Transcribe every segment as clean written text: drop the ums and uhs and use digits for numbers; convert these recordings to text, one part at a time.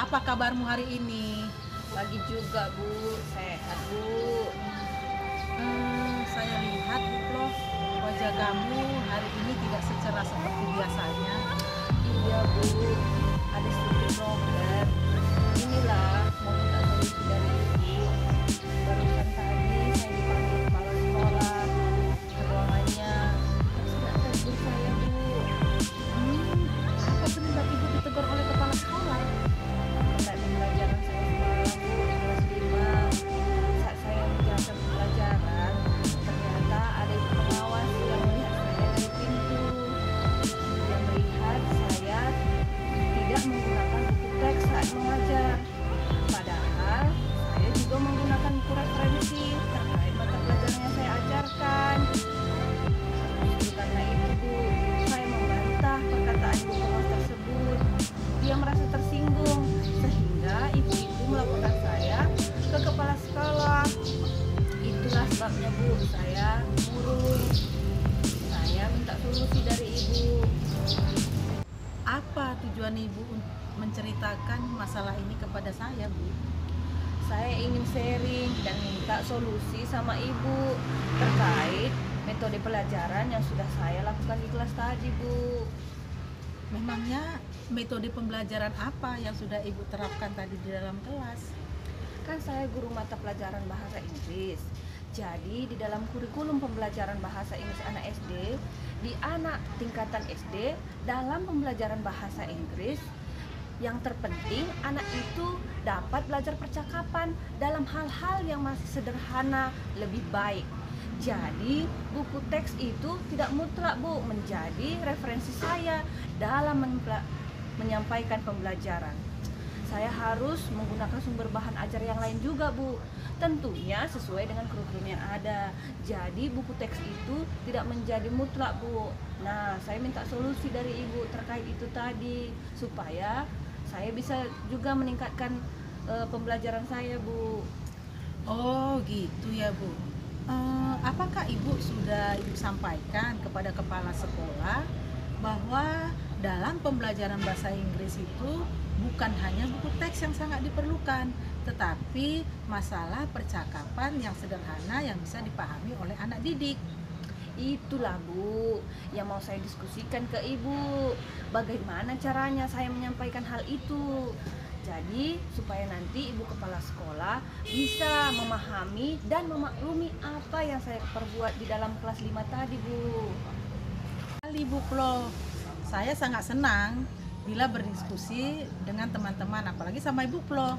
apa kabarmu hari ini? Pagi juga Bu, sehat Bu. Saya lihat Buklo, wajah kamu hari ini tidak secerah seperti biasanya. Iya Bu, ada sedikit problem. Inilah mau minta solusi dari Ibu. Barusan tadi saya dipanggil kepala sekolah ke ruangannya. Terus nggak tegur saya Bu. Apa penyebab ibu ditegur oleh kepala sekolah? Terkait pembelajaran saya semalam Bu di kelas 5. Saat saya menjalankan pembelajaran, ternyata ada ibu pengawas yang melihat saya dari pintu. Dia melihat saya tidak menggunakan buku teks saat mengajar. Padahal saya juga menggunakan buku referensi terkait mata pelajaran yang saya ajarkan. Justru karena itu Bu, saya membantah perkataan ibu pengawas tersebut. Dia merasa tersinggung sehingga ibu itu melaporkan saya ke kepala sekolah. Itulah sebabnya Bu, saya murung. Saya minta solusi dari ibu. Apa tujuan ibu menceritakan masalah ini kepada saya, Bu? Saya ingin sharing dan minta solusi sama ibu terkait metode pelajaran yang sudah saya lakukan di kelas tadi Bu. Memangnya metode pembelajaran apa yang sudah ibu terapkan tadi di dalam kelas? Kan saya guru mata pelajaran bahasa Inggris. Jadi di dalam kurikulum pembelajaran bahasa Inggris anak SD, di anak tingkatan SD, dalam pembelajaran bahasa Inggris, yang terpenting anak itu dapat belajar percakapan dalam hal-hal yang masih sederhana, lebih baik. Jadi buku teks itu tidak mutlak Bu menjadi referensi saya dalam menyampaikan pembelajaran. Saya harus menggunakan sumber bahan ajar yang lain juga Bu, tentunya sesuai dengan kurikulum yang ada. Jadi buku teks itu tidak menjadi mutlak Bu. Nah, saya minta solusi dari ibu terkait itu tadi supaya saya bisa juga meningkatkan pembelajaran saya Bu. Oh gitu ya Bu. Apakah ibu sudah ibu sampaikan kepada kepala sekolah bahwa dalam pembelajaran bahasa Inggris itu bukan hanya buku teks yang sangat diperlukan, tetapi masalah percakapan yang sederhana yang bisa dipahami oleh anak didik? Itulah Bu yang mau saya diskusikan ke ibu. Bagaimana caranya saya menyampaikan hal itu? Jadi supaya nanti ibu kepala sekolah bisa memahami dan memaklumi apa yang saya perbuat di dalam kelas 5 tadi Bu. Kali Bu Klo, saya sangat senang bila berdiskusi dengan teman-teman, apalagi sama Ibu Klo.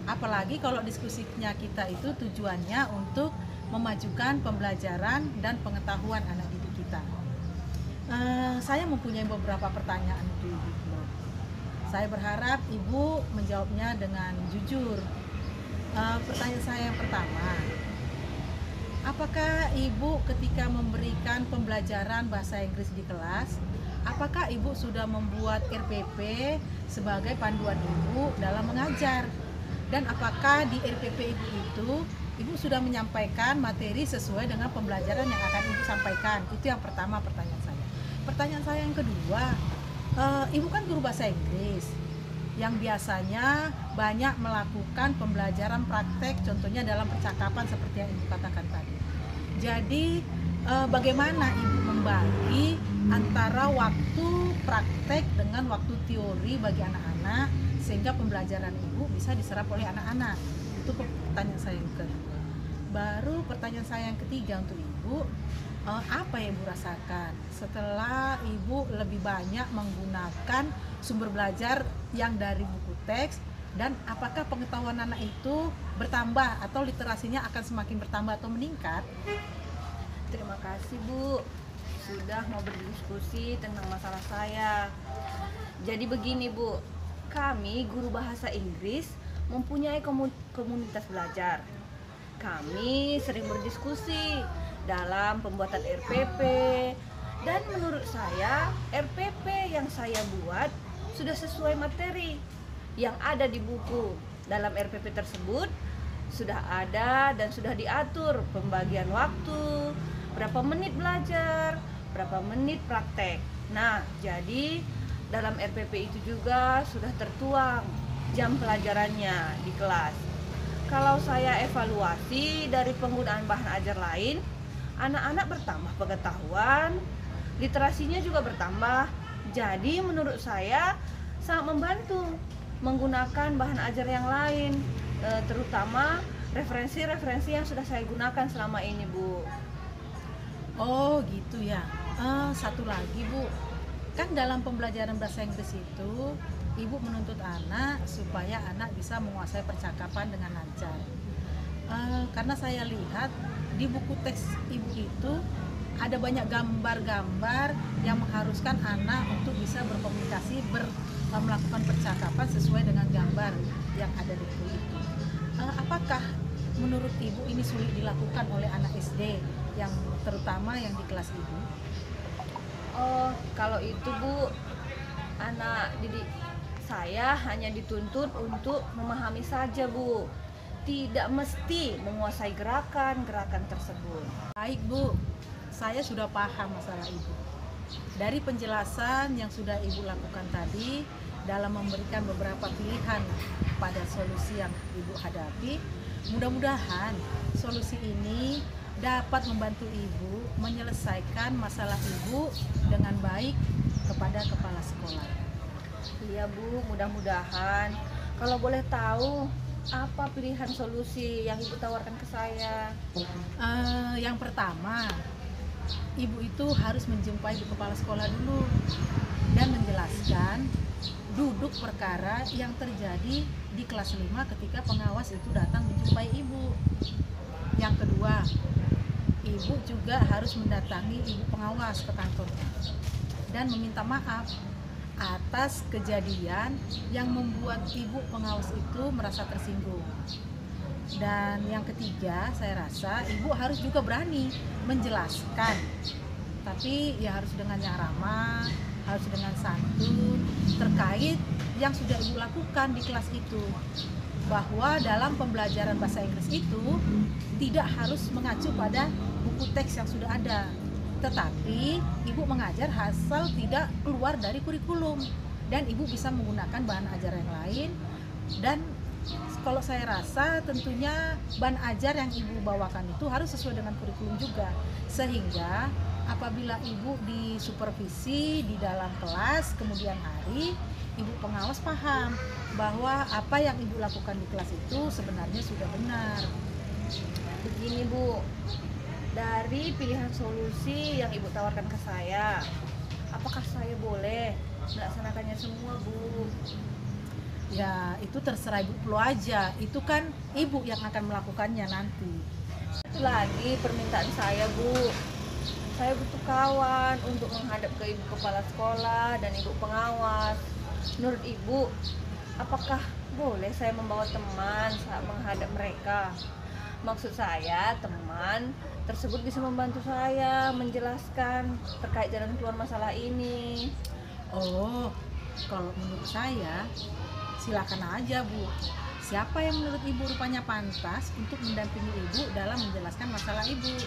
Apalagi kalau diskusinya kita itu tujuannya untuk memajukan pembelajaran dan pengetahuan anak didik kita. Saya mempunyai beberapa pertanyaan untuk Ibu Klo. Saya berharap Ibu menjawabnya dengan jujur. Pertanyaan saya yang pertama, apakah Ibu ketika memberikan pembelajaran bahasa Inggris di kelas, apakah Ibu sudah membuat RPP sebagai panduan Ibu dalam mengajar? Dan apakah di RPP Ibu sudah menyampaikan materi sesuai dengan pembelajaran yang akan Ibu sampaikan? Itu yang pertama pertanyaan saya. Pertanyaan saya yang kedua, Ibu kan guru bahasa Inggris yang biasanya banyak melakukan pembelajaran praktek, contohnya dalam percakapan seperti yang Ibu katakan tadi. Jadi bagaimana Ibu membagi antara waktu praktek dengan waktu teori bagi anak-anak sehingga pembelajaran Ibu bisa diserap oleh anak-anak? Itu pertanyaan saya yang kedua. Baru pertanyaan saya yang ketiga untuk Ibu, apa yang Ibu rasakan setelah Ibu lebih banyak menggunakan sumber belajar yang dari buku teks, dan apakah pengetahuan anak itu bertambah atau literasinya akan semakin bertambah atau meningkat? Terima kasih Bu sudah mau berdiskusi tentang masalah saya. Jadi begini Bu, kami guru bahasa Inggris mempunyai komunitas belajar. Kami sering berdiskusi dalam pembuatan RPP, dan menurut saya RPP yang saya buat sudah sesuai materi yang ada di buku. Dalam RPP tersebut sudah ada dan sudah diatur pembagian waktu, berapa menit belajar, berapa menit praktek. Nah, jadi dalam RPP itu juga sudah tertuang jam pelajarannya di kelas. Kalau saya evaluasi dari penggunaan bahan ajar lain, anak-anak bertambah pengetahuan, literasinya juga bertambah. Jadi menurut saya sangat membantu menggunakan bahan ajar yang lain, terutama referensi-referensi yang sudah saya gunakan selama ini, Bu. Oh gitu ya. Satu lagi Bu, kan dalam pembelajaran bahasa Inggris itu Ibu menuntut anak supaya anak bisa menguasai percakapan dengan lancar. Karena saya lihat di buku teks Ibu itu ada banyak gambar-gambar yang mengharuskan anak untuk bisa berkomunikasi, melakukan percakapan sesuai dengan gambar yang ada di buku itu. Apakah menurut Ibu ini sulit dilakukan oleh anak SD, yang terutama yang di kelas Ibu? Oh, kalau itu Bu, anak didik saya hanya dituntut untuk memahami saja, Bu. Tidak mesti menguasai gerakan-gerakan tersebut. Baik Bu, saya sudah paham masalah Ibu. Dari penjelasan yang sudah Ibu lakukan tadi dalam memberikan beberapa pilihan pada solusi yang Ibu hadapi, mudah-mudahan solusi ini dapat membantu Ibu menyelesaikan masalah Ibu dengan baik kepada kepala sekolah. Iya Bu, mudah-mudahan. Kalau boleh tahu, apa pilihan solusi yang Ibu tawarkan ke saya? Yang pertama, Ibu itu harus menjumpai Bu Kepala Sekolah dulu dan menjelaskan duduk perkara yang terjadi di kelas 5 ketika pengawas itu datang menjumpai Ibu. Yang kedua, Ibu juga harus mendatangi Ibu pengawas ke kantornya dan meminta maaf atas kejadian yang membuat Ibu pengawas itu merasa tersinggung. Dan yang ketiga, saya rasa Ibu harus juga berani menjelaskan, tapi ya harus dengan yang ramah, harus dengan santun, terkait yang sudah Ibu lakukan di kelas itu, bahwa dalam pembelajaran bahasa Inggris itu tidak harus mengacu pada buku teks yang sudah ada, tetapi Ibu mengajar asal tidak keluar dari kurikulum, dan Ibu bisa menggunakan bahan ajar yang lain. Dan kalau saya rasa tentunya bahan ajar yang Ibu bawakan itu harus sesuai dengan kurikulum juga, sehingga apabila Ibu disupervisi di dalam kelas kemudian hari, Ibu pengawas paham bahwa apa yang Ibu lakukan di kelas itu sebenarnya sudah benar. Begini Bu, dari pilihan solusi yang Ibu tawarkan ke saya, apakah saya boleh melaksanakannya semua, Bu? Ya, itu terserah Ibu perlu aja. Itu kan Ibu yang akan melakukannya nanti. Itu lagi permintaan saya, Bu. Saya butuh kawan untuk menghadap ke Ibu Kepala Sekolah dan Ibu Pengawas. Menurut Ibu, apakah boleh saya membawa teman saat menghadap mereka? Maksud saya, teman tersebut bisa membantu saya menjelaskan terkait jalan keluar masalah ini. Oh, kalau menurut saya, silakan aja Bu. Siapa yang menurut Ibu rupanya pantas untuk mendampingi Ibu dalam menjelaskan masalah Ibu?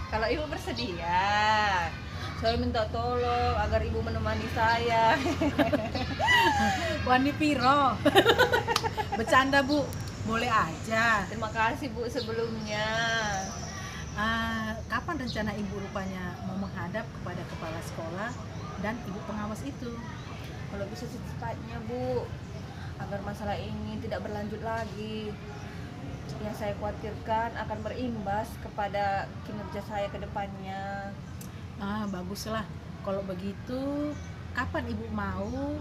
Kalau Ibu bersedia, saya minta tolong agar Ibu menemani saya. Wani piro. Bercanda Bu, boleh aja. Terima kasih Bu sebelumnya. Kapan rencana Ibu rupanya mau menghadap kepada kepala sekolah dan Ibu pengawas itu? Kalau bisa secepatnya Bu, agar masalah ini tidak berlanjut lagi. Yang saya khawatirkan akan berimbas kepada kinerja saya ke depannya. Baguslah. Kalau begitu, kapan Ibu mau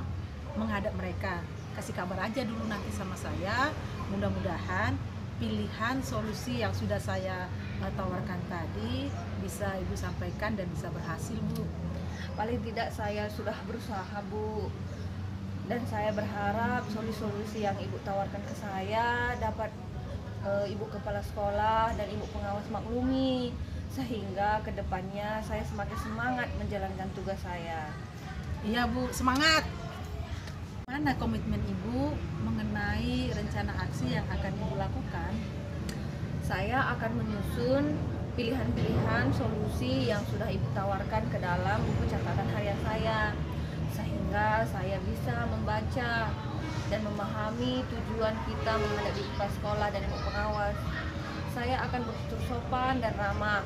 menghadap mereka? Kasih kabar aja dulu nanti sama saya. Mudah-mudahan pilihan solusi yang sudah saya tawarkan tadi bisa Ibu sampaikan dan bisa berhasil, Bu. Paling tidak saya sudah berusaha, Bu. Dan saya berharap solusi-solusi yang Ibu tawarkan ke saya dapat Ibu Kepala Sekolah dan Ibu Pengawas maklumi, sehingga kedepannya saya semakin semangat menjalankan tugas saya. Iya Bu, semangat! Mana komitmen Ibu mengenai rencana aksi yang akan Ibu lakukan? Saya akan menyusun pilihan-pilihan solusi yang sudah Ibu tawarkan ke dalam buku catatan harian saya, sehingga saya bisa membaca dan memahami tujuan kita menghadapi kepala sekolah dan ibu pengawas. Saya akan bertutur sopan dan ramah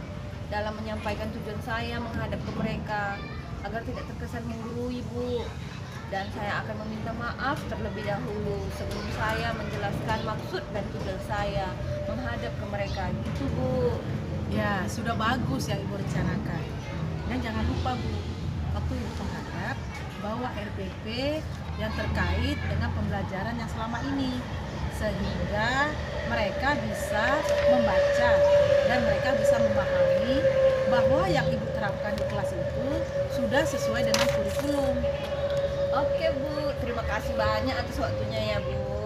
dalam menyampaikan tujuan saya menghadap ke mereka agar tidak terkesan menggurui, Bu. Dan saya akan meminta maaf terlebih dahulu sebelum saya menjelaskan maksud dan tujuan saya menghadap ke mereka. Gitu, Bu. Ya, sudah bagus yang Ibu rencanakan. Dan jangan lupa Bu, waktu Ibu menghadap, bawa RPP yang terkait dengan pembelajaran yang selama ini, sehingga mereka bisa membaca dan mereka bisa memahami bahwa yang Ibu terapkan di kelas itu sudah sesuai dengan kurikulum. Oke, Bu. Terima kasih banyak atas waktunya ya, Bu.